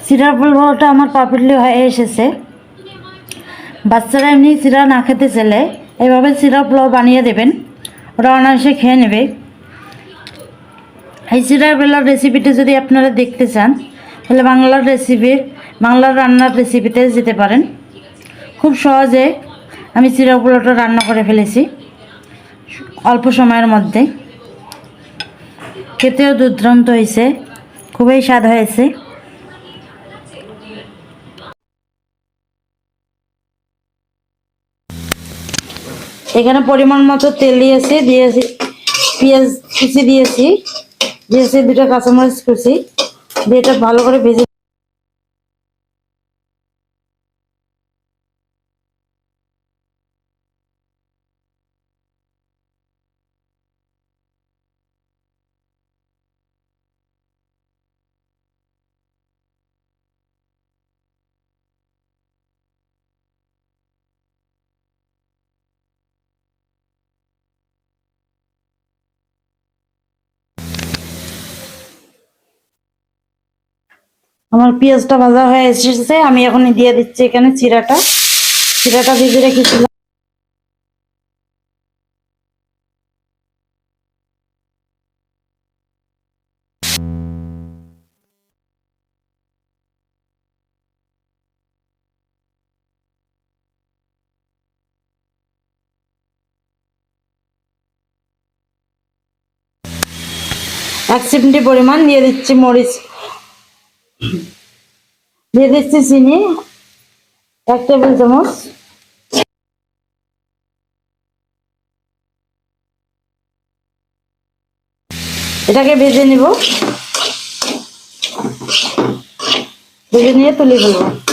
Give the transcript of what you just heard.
চিরা পোলাওটা আমার পারফেক্টলি হয়ে এসেছে। বাচ্চারা এমনি চিরা না খেতে চাইলে এভাবে চিরা পোলাও বানিয়ে দেবেন, ওরা অনায়াসে খেয়ে নেবে। এই চিরা পোলাও রেসিপিটি যদি আপনারা দেখতে চান তাহলে বাংলার রান্নার রেসিপিতে যেতে পারেন। খুব সহজে আমি চিরা পোলাওটা রান্না করে ফেলেছি অল্প সময়ের মধ্যে। খেতেও দুর্দান্ত হয়েছে, খুবই স্বাদ হয়েছে। এখানে পরিমাণ মতো তেল দিয়েছি পেঁয়াজ কুচি দিয়েছি 2টা কাঁচামরিচ কুচি দিয়ে এটা ভালো করে ভেজে আমার পেঁয়াজটা ভাজা হয়ে এসেছে। আমি এখন দিয়ে দিচ্ছি এখানে চিরাটা ভেজে রেখেছিলাম। এক চিমটি পরিমাণ দিয়ে দিচ্ছি মরিচ, দিয়ে দিচ্ছি চিনি 1 টেবিল চামচ। এটাকে ভেজে নিব, ভেজে নিয়ে তুলে ফেলবো।